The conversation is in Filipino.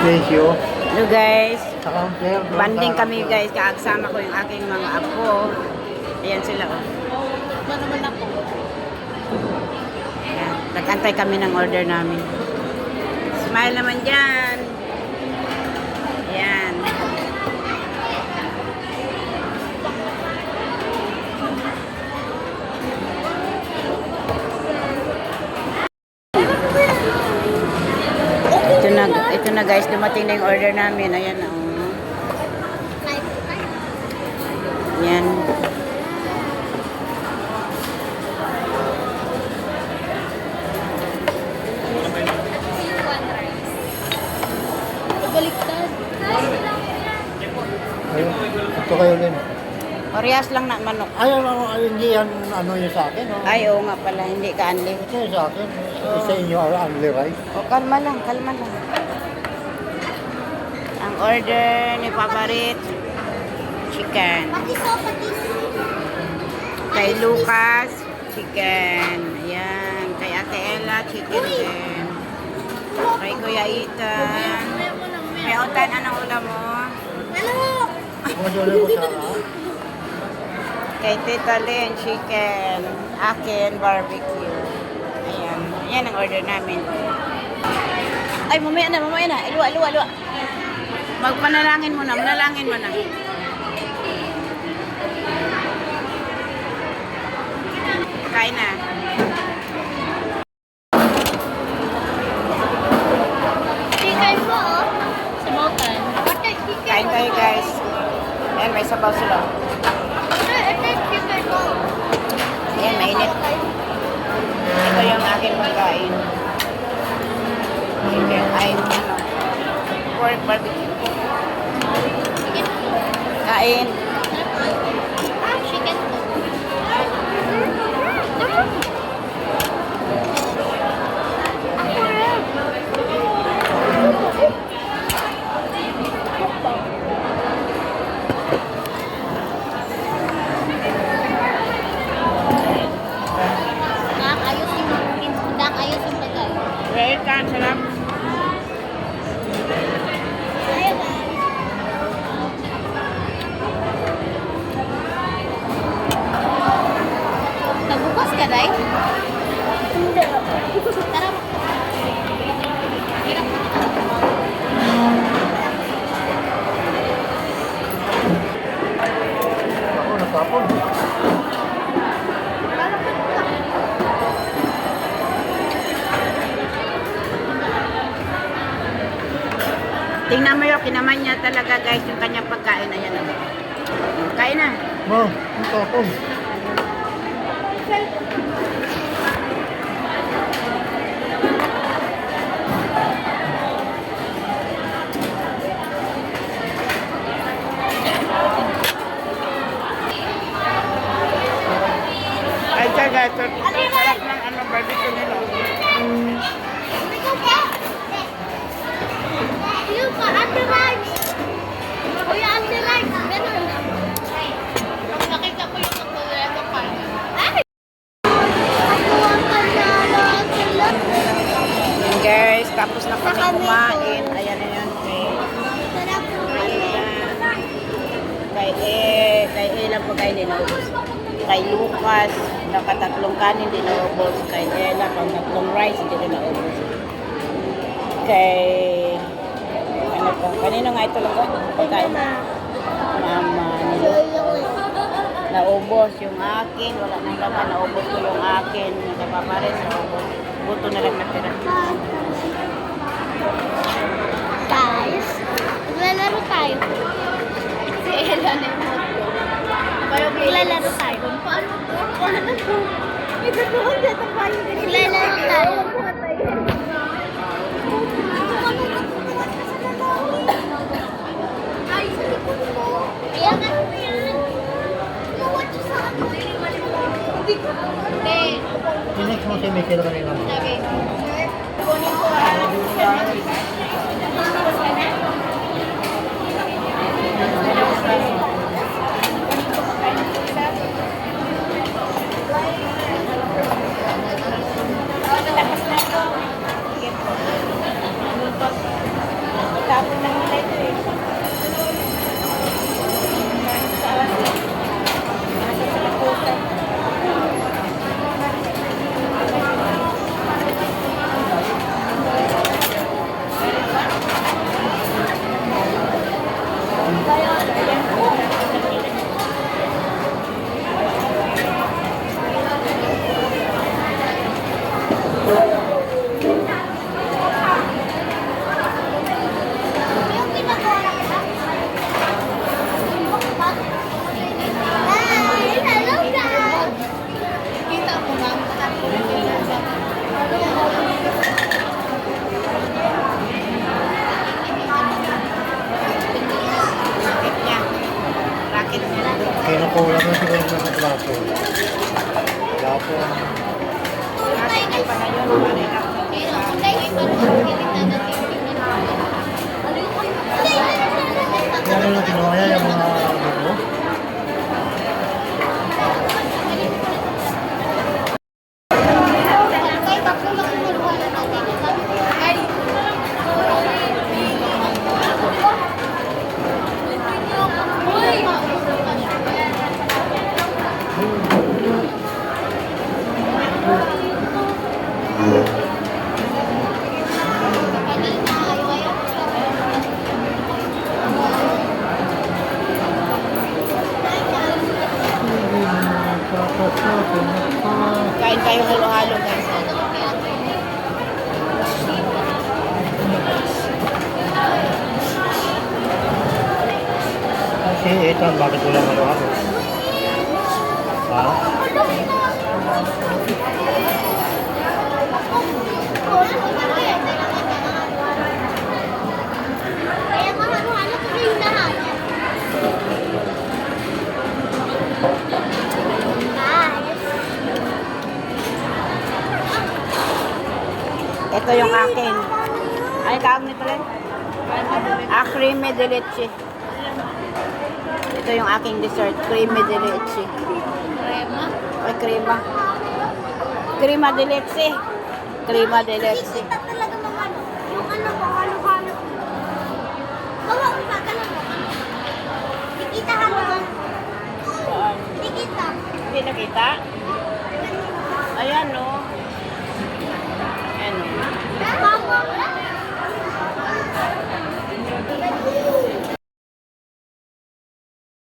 Ratio. Hello guys, Sa counter. banding kami guys, kaagsama ko yung aking mga apo. Ayan sila oh. Ba naman ako? Ayan, nag-antay kami ng order namin. Smile naman dyan. Ayan. Ito na guys, dumating na yung order namin. Ayan oh. Ayan. Baliktad. Ayun. Ito kayo din. Parehas lang na manok. Ayaw ako, hindi yan ano yung sa akin. Oh. Ay, oo nga pala, hindi ka anli. Ito yung sa akin. Sa inyo, only rice. O, kalma lang, kalma lang. Ang order ni Paparit, chicken. Patis. Kay Lucas, chicken. Ayan. Kay Ate Ella, chicken din. Kay Kuya Ethan. May utan, anong ulam mo? Madali ko sa Kay Tita Lynn, chicken. Akin, barbecue. Ayan. Ayan ang order namin. Ay, mamaya na. Iluwa. Magpanalangin mo na, manalangin mo na. Kain na. Chicken mo, oh. Samotan. Kain tayo guys. Ayan, may sabaw sila. Ito yung chicken mo. Ayan, mainit. Ito yung aking pagkain. Chicken, ay, ano, pork barbecue. Kain. Chicken mo. Ayos yung pagkain. Right, kan, sarap. Nagbukas ka, Day? Hindi. Tara. Hirap mo. Ako, natapon. Tingnan mo yung kinaman niya talaga guys, yung kanyang pagkain. Ayan o. Kain na. Ma, natapon. Ay, guys, sarap ng ano, barbecue nila. Lupa, underrides. Kuya, underrides. Ganun. Nakita ko yung nagkulala pa. Ay! Ako ang panalo. Ayan guys, tapos na kami kumain. Ayan na yun. Sarap po. Kay Ella po kayo din naubos. Kay Lucas, nakatatlong kanin din naubos. Kay Ella, pang tatlong rice, hindi din naubos. Kay ano po, kanino nga ito lang pagkain? Mama nila. Naubos yung akin, wala nang laman, naubos ko yung akin. Nakapapares, naubos. Buto na lang natira. Guys, maglalaro tayo. Si Ella na yung maglalaro tayo. Paano po? Ito doon dito pa yung maglalaro tayo. Ay, sa likod mo. Ayan nga. Luwat siya sa ano. Hindi ko. Hindi. Tinex mo si Michelle kanina mo. Okay. Kunin ko Tapos Kulang na siguro sa plato. Plato. Nakakita pa na yun. Parin ako sa pisa. Yan ang kinuha niya yung mga ano. Kain kayo halo-halo guys. Si Ethan, bakit wala halo-halo? Ha? Kaya mahalo-halo ko yung lahat. Ito yung akin. Ay, tawag nito rin? Creamy de leche. Ito yung aking dessert. Creamy de leche. Ay, crema. Crema de leche. Crema de leche. Kita talaga mga ano. Yung ano ko, halo-halo. Bawa ko pa talaga. Dikita halo-halo. Dikita. Hindi nakita? Ayan, no? Ayan, no? Mama.